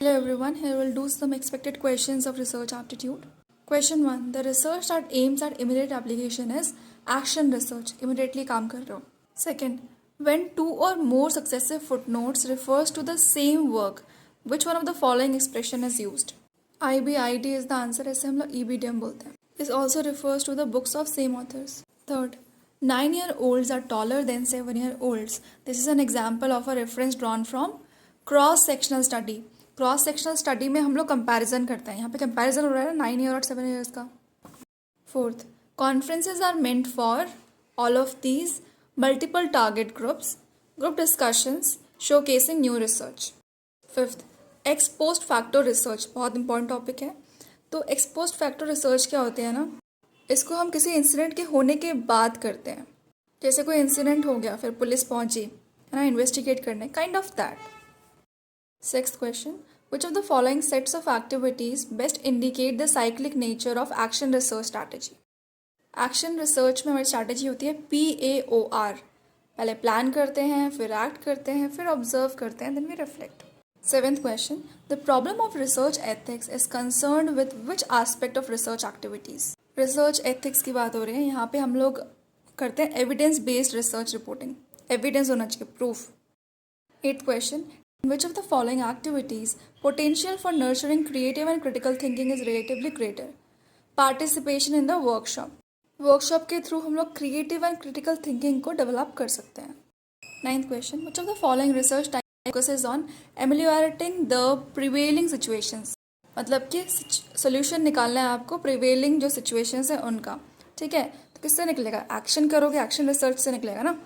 Hello everyone, here we'll do some expected questions of research aptitude. Question 1. The research that aims at immediate application is action research. Immediately काम कर रहे हो. Second, when two or more successive footnotes refers to the same work, which one of the following expression is used? IBID is the answer. ऐसे हम लोग EBDM बोलते हैं. This also refers to the books of same authors. Third, 9-year-olds are taller than 7-year-olds. This is an example of a reference drawn from cross-sectional study. Cross-sectional study में हम लोग comparison करते हैं. यहाँ पे कंपैरिजन हो रहा है 9 ईयर और 7 ईयर्स का. Fourth, conferences are meant for all of these multiple target groups, group discussions showcasing new research. Fifth, ex post facto research बहुत इंपॉर्टेंट टॉपिक है. तो एक्स पोस्ट फैक्टर रिसर्च क्या होते हैं ना, इसको हम किसी इंसिडेंट के होने के बाद करते हैं. जैसे कोई इंसिडेंट हो गया, फिर पुलिस पहुंची है ना इन्वेस्टिगेट करने, kind of that. Sixth question, which of the following sets of activities best indicate the cyclic nature of action research strategy? Action research में हमारी strategy होती है PAOR. पहले plan करते हैं, फिर act करते हैं, फिर observe करते हैं, then we reflect. Seventh question, the problem of research ethics is concerned with which aspect of research activities? Research ethics की बात हो रही है. यहाँ पे हम लोग करते हैं evidence based research reporting. Evidence होना चाहिए, proof. Eighth question, in which of the following activities potential for nurturing creative and critical thinking is relatively greater? Participation in the workshop. Workshop के थ्रू हम लोग क्रिएटिव एंड क्रिटिकल थिंकिंग को develop कर सकते हैं. Ninth question, which of the following research type focuses on ameliorating the prevailing situations? मतलब कि solution निकालना है आपको प्रिवेलिंग जो सिचुएशंस है उनका. ठीक है, तो किससे निकलेगा? एक्शन करोगे, एक्शन रिसर्च से निकलेगा ना.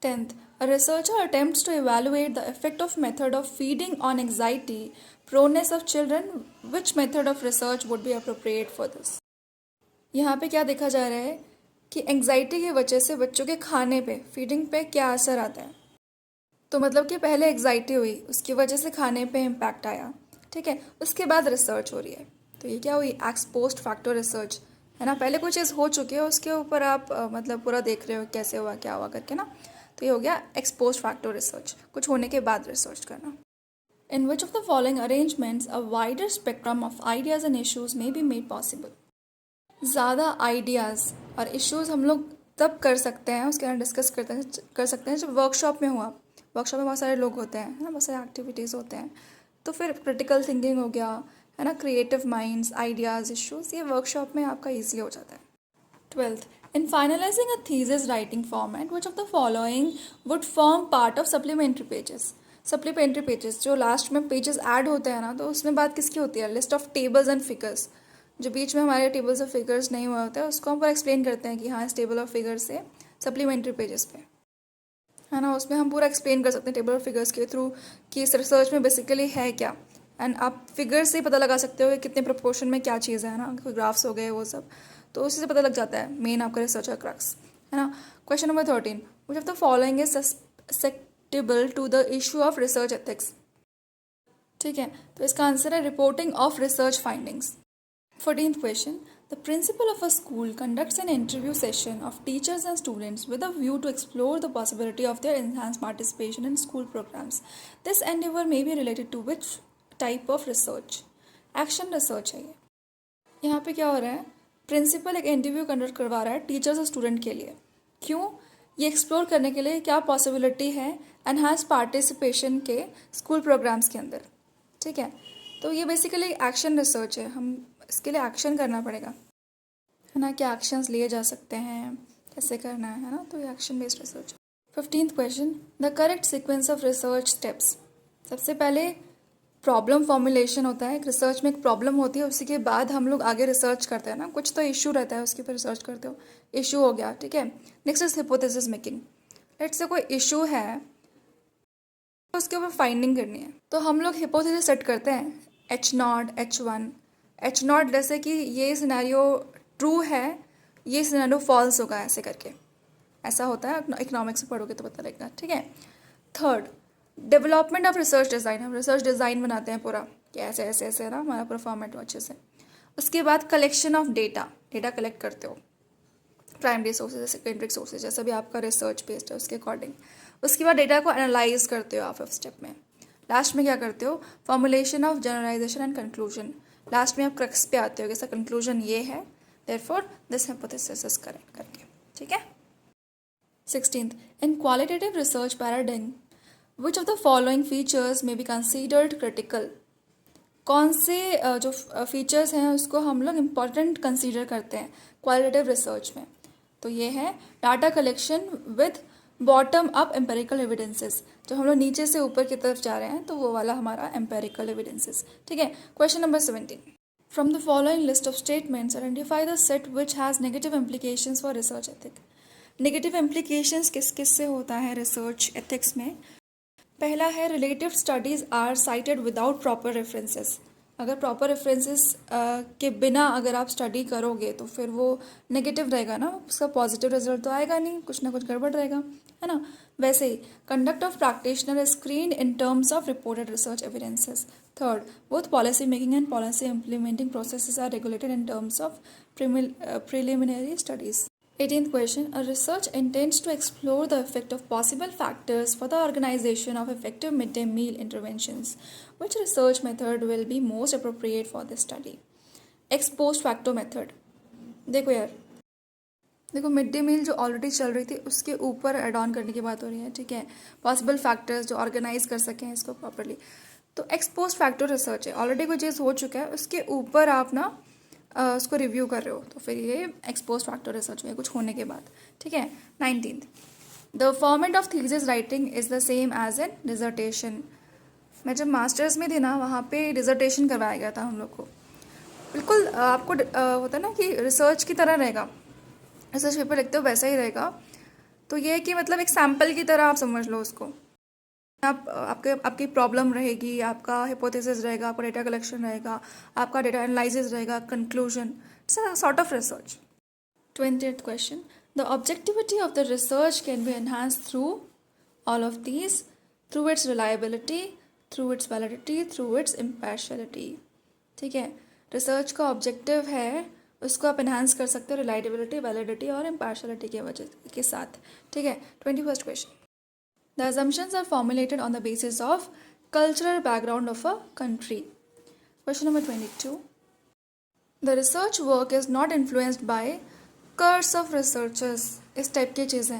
10th, a researcher attempts to evaluate the effect of method of feeding on anxiety proneness of children. Which method of research would be appropriate for this? यहाँ पे क्या देखा जा रहा है कि एंग्जाइटी की वजह से बच्चों के खाने पे, फीडिंग पे क्या असर आता है. तो मतलब कि पहले एंग्जाइटी हुई, उसकी वजह से खाने पे इम्पैक्ट आया. ठीक है, उसके बाद रिसर्च हो रही है. तो ये क्या हुई? एक्स पोस्ट फैक्टर रिसर्च है ना. पहले कोई चीज़ हो चुकी है, उसके ऊपर आप मतलब पूरा देख रहे हो कैसे हुआ, क्या हुआ करके ना. तो ये हो गया एक्स पोस्ट फैक्टर रिसर्च, कुछ होने के बाद रिसर्च करना. In which of the following arrangements a wider spectrum of ideas and issues may be made possible? ज़्यादा आइडियाज़ और इश्यूज हम लोग तब कर सकते हैं, उसके अंदर डिस्कस कर सकते हैं जब वर्कशॉप में हुआ. वर्कशॉप में बहुत सारे लोग होते हैं है ना, बहुत सारे एक्टिविटीज़ होते हैं. तो फिर क्रिटिकल थिंकिंग हो गया है ना, क्रिएटिव माइंड्स, आइडियाज़, इश्यूज, ये वर्कशॉप में आपका ईजी हो जाता है. 12th, in finalizing a thesis writing format, which of the following would form part of supplementary pages? Supplementary pages जो लास्ट में पेजेस ऐड होते हैं ना, तो उसमें बात किसकी होती है? List of tables and figures. जो बीच में हमारे टेबल्स ऑफ फिगर्स नहीं हुए होते हैं उसको हम पर एक्सप्लेन करते हैं कि हाँ इस टेबल ऑफ फिगर्स से सप्लीमेंट्री पेजेस पे है ना, उसमें हम पूरा एक्सप्लेन कर सकते हैं टेबल ऑफ फिगर्स के थ्रू कि इस रिसर्च में बेसिकली है क्या. एंड आप फिगर्स से पता लगा सकते हो कि कितने प्रोपोर्शन में क्या चीज़ है ना, कोई ग्राफ्स हो गए वो सब, तो उसी से पता लग जाता है मेन आपका रिसर्च का क्रक्स है ना. Question number 13, which of the following is susceptible to the issue of research ethics? ठीक है, तो इसका आंसर है reporting of research findings. 14th question, the principal of a school conducts an interview session of teachers and students with a view to explore the possibility of their enhanced participation in school programs. This endeavor may be related to which type of research? Action research है ये. यहाँ पे क्या हो रहा है? Principal एक interview conduct करवा रहा है टीचर्स और स्टूडेंट के लिए. क्यों? ये एक्सप्लोर करने के लिए क्या पॉसिबिलिटी है एनहांस पार्टिसिपेशन के स्कूल प्रोग्राम्स के अंदर. ठीक है, तो ये बेसिकली एक्शन रिसर्च है. हम इसके लिए एक्शन करना पड़ेगा है ना, क्या एक्शंस लिए जा सकते हैं, कैसे करना है ना, तो ये action based research. 15th question, the correct sequence of research steps. सबसे पहले प्रॉब्लम फॉर्मुलेशन होता है. रिसर्च में एक प्रॉब्लम होती है, उसी के बाद हम लोग आगे रिसर्च करते हैं ना. कुछ तो इशू रहता है, उसके ऊपर रिसर्च करते हो. इशू हो गया, ठीक है. Next is hypothesis making. Let's say कोई इशू है, उसके ऊपर फाइंडिंग करनी है, तो हम लोग हिपोथेसिस सेट करते हैं H0, H1. H0 जैसे कि ये सिनेरियो ट्रू है, ये सिनेरियो फॉल्स होगा, ऐसे करके. ऐसा होता है, इकोनॉमिक्स में पढ़ोगे तो पता लगेगा. ठीक है. Third, development of research design. हम रिसर्च डिज़ाइन बनाते हैं पूरा कि ऐसे ऐसे ऐसे ना हमारा पूरा फॉर्मेट हो अच्छे से. उसके बाद collection of data, data collect करते हो, प्राइमरी सोर्सेज, सेकेंडरी सोर्सेज, जैसा भी आपका रिसर्च बेस्ड है उसके अकॉर्डिंग. उसके बाद डेटा को एनालाइज करते हो आप 5th स्टेप में. लास्ट में क्या करते हो, formulation of generalisation and conclusion, last में आप क्रक्स पे आते हो, जैसा कंक्लूजन ये है, therefore this hypothesis is correct करके, ठीक है। 16th, in qualitative research paradigm, which of the following features may be considered critical? कौन से जो फीचर्स हैं उसको हम लोग इम्पॉर्टेंट कंसीडर करते हैं क्वालिटेटिव रिसर्च में? तो ये है data collection with bottom up empirical evidences, जब हम लोग नीचे से ऊपर की तरफ जा रहे हैं तो वो वाला हमारा एम्पेरिकल एविडेंसेस, ठीक है। Question number 17, from the following list of statements identify the set which has negative implications for research ethic. Negative implications किस किस से होता है रिसर्च एथिक्स में? पहला है relative studies are cited without proper references. अगर प्रॉपर रेफरेंसेस के बिना अगर आप स्टडी करोगे तो फिर वो नेगेटिव रहेगा ना, उसका पॉजिटिव रिजल्ट तो आएगा नहीं, कुछ ना कुछ गड़बड़ रहेगा, है ना। वैसे ही conduct of practitioner is screened in terms of reported research evidences. Third, both policy making and policy implementing processes are regulated in terms of preliminary studies. 18th question, a research intends to explore the effect of possible factors for the organization of effective midday meal interventions. Which research method will be most appropriate for this study? Ex post facto method. देखो यार, देखो mid day meal जो already चल रही थी उसके ऊपर add on करने की बात हो रही है, ठीक है। पॉसिबल फैक्टर्स जो ऑर्गेनाइज कर सकें इसको प्रॉपरली, तो एक्स पोस्ट फैक्टर रिसर्च है, ऑलरेडी कोई चीज़ हो चुका है उसके ऊपर आप ना उसको रिव्यू कर रहे हो, तो फिर ये एक्सपोज फैक्टर रिसर्च है कुछ होने के बाद, ठीक है। 19th, the format of thesis writing is the same as an dissertation. मैं जब मास्टर्स में थी ना वहाँ पे डिजर्टेशन करवाया गया था हम लोग को, बिल्कुल आपको होता है ना कि रिसर्च की तरह रहेगा, रिसर्च पेपर लिखते हो वैसा ही रहेगा। तो ये कि मतलब एक सैम्पल की तरह आप समझ लो उसको, आपकी प्रॉब्लम रहेगी, आपका हाइपोथेसिस रहेगा, आपका डेटा कलेक्शन रहेगा, आपका डेटा एनालिसिस रहेगा, conclusion, it's a sort of research. 20th question, the objectivity of the research can be enhanced through all of these, through it's reliability, through it's validity, through it's impartiality, ठीक है। Research का objective है उसको आप enhance कर सकते हो reliability, validity और इम्पार्शियलिटी के वजह के साथ, ठीक है। 21st question, the assumptions are formulated on the basis of cultural background of a country. Question number 22. The research work is not influenced by curse of researchers. इस टाइप की चीज़ें,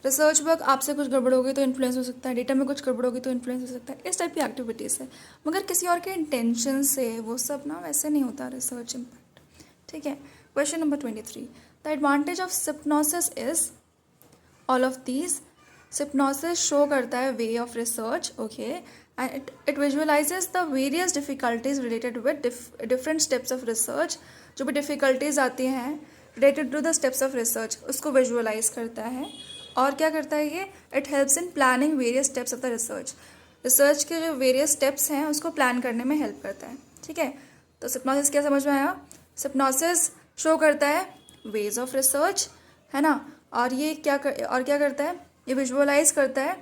रिसर्च वर्क आपसे कुछ गड़बड़ होगी तो इन्फ्लुएंस हो सकता है, डेटा में कुछ गड़बड़ होगी तो इन्फ्लुएंस हो सकता है, इस टाइप की एक्टिविटीज़ है, मगर किसी और के इंटेंशन से वो सब ना वैसे नहीं होता रिसर्च इम्पैक्ट, ठीक है। Question number 23. The advantage of synopsis is all of these. Synopsis show करता है way of research, okay, and it visualizes the various difficulties related with different steps of research. जो भी डिफ़िकल्टीज आती हैं related to the steps of research उसको visualize करता है। और क्या करता है ये, it helps in planning various steps of the research. Research के जो वेरियस स्टेप्स हैं उसको प्लान करने में हेल्प करता है, ठीक है। तो सिप्नोसिस क्या समझ में आया? सिप्नोसिस शो करता है वेज ऑफ रिसर्च, है ना, और ये क्या करता है, ये विजुअलाइज करता है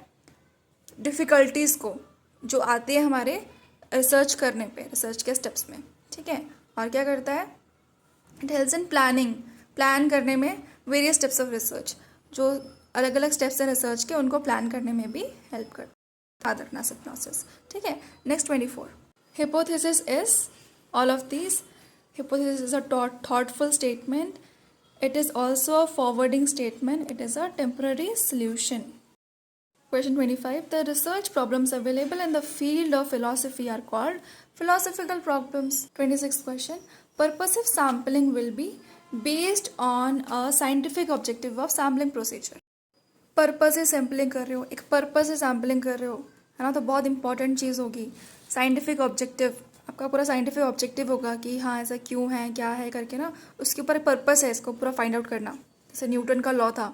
डिफ़िकल्टीज़ को जो आती है हमारे रिसर्च करने पे, रिसर्च के स्टेप्स में, ठीक है। और क्या करता है, इट हेल्प्स इन प्लान करने में वेरियस स्टेप्स ऑफ रिसर्च, जो अलग अलग स्टेप्स हैं रिसर्च के उनको प्लान करने में भी हेल्प करता है। याद रखना सिप्नोसिस, ठीक है। Next 24. Hypothesis is all of these. Hypothesis is a thoughtful statement. It is also a forwarding statement. It is a temporary solution. Question 25. The research problems available in the field of philosophy are called philosophical problems. 26th question. Purposive sampling will be based on a scientific objective of sampling procedure. Purpose से sampling कर रहे हो, एक purpose से sampling कर रहे हो, है ना, तो बहुत इंपॉर्टेंट चीज़ होगी साइंटिफिक ऑब्जेक्टिव। आपका पूरा साइंटिफिक ऑब्जेक्टिव होगा कि हाँ ऐसा क्यों है, क्या है करके ना, उसके ऊपर पर्पस है इसको पूरा फाइंड आउट करना। जैसे न्यूटन का लॉ था,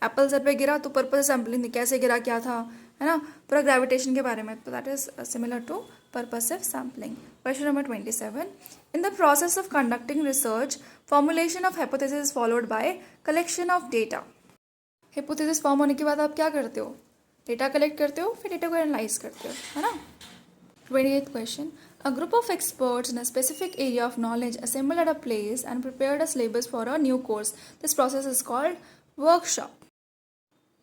एप्पल सर पे गिरा तो पर्पस सैम्पलिंग थी, कैसे गिरा, क्या था, है ना, पूरा ग्रेविटेशन के बारे में, तो that is similar to purposive sampling. Question number 27. In the process of conducting research, formulation of hypothesis is followed by collection of data. Hypothesis form होने के बाद आप क्या करते हो, डेटा कलेक्ट करते हो, फिर डेटा को एनालाइज करते हो, है ना। 28th question. A group of experts in a specific area of knowledge assembled at a place and prepared a syllabus for a new course. This process is called workshop.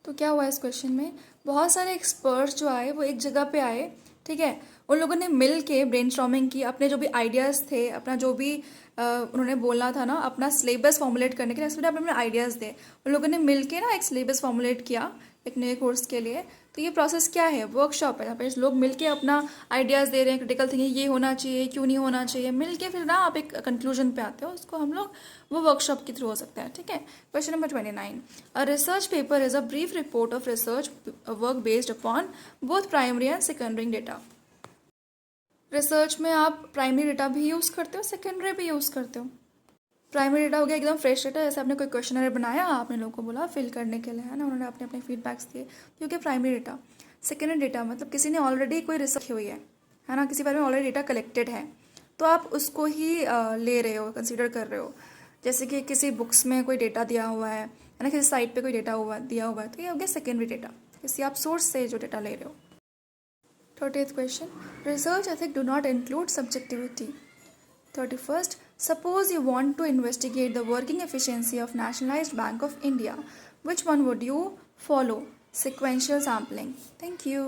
तो क्या हुआ इस question में, बहुत सारे एक्सपर्ट्स जो आए वो एक जगह पे आए ठीक है। उन लोगों ने मिल के ब्रेनस्टॉर्मिंग की, अपने जो भी आइडियाज़ थे, अपना जो भी उन्होंने बोलना था ना, अपना सिलेबस फॉर्मुलेट करने के लिए, इसमें अपने आइडियाज़ थे, उन लोगों ने मिल के ना एक सिलेबस फॉर्मुलेट किया एक नए कोर्स के लिए। तो ये प्रोसेस क्या है, वर्कशॉप है, यहाँ पे लोग मिल के अपना आइडियाज़ दे रहे हैं, क्रिटिकल थिंकिंग ये होना चाहिए, क्यों नहीं होना चाहिए, मिल के फिर ना आप एक कंक्लूजन पे आते हो, उसको हम लोग वो वर्कशॉप के थ्रू हो सकता है। ठीक है। Question number 29, a research paper is a brief report of research work based upon both primary and secondary data. Research में आप प्राइमरी डेटा भी यूज़ करते हो, सेकेंडरी भी यूज़ करते हो। प्राइमरी डेटा हो गया एकदम फ्रेश डेटा, जैसे आपने कोई क्वेश्चनर बनाया, आपने लोगों को बोला फिल करने के लिए, है ना, उन्होंने अपने अपने फीडबैक्स दिए, क्योंकि प्राइमरी डेटा। सेकेंडरी डेटा मतलब किसी ने ऑलरेडी कोई रिसर्च की हुई है ना, किसी बारे में ऑलरेडी डेटा कलेक्टेड है, तो आप उसको ही ले रहे हो, कंसिडर कर रहे हो। जैसे कि किसी बुक्स में कोई डेटा दिया हुआ है ना, किसी साइट पे कोई डेटा दिया हुआ है, तो ये हो गया सेकेंडरी डेटा, किसी आप सोर्स से जो डेटा ले रहे हो। 30th question, research ethic do not include subjectivity. 31st, suppose you want to investigate the working efficiency of Nationalized Bank of India. Which one would you follow? Sequential sampling. Thank you.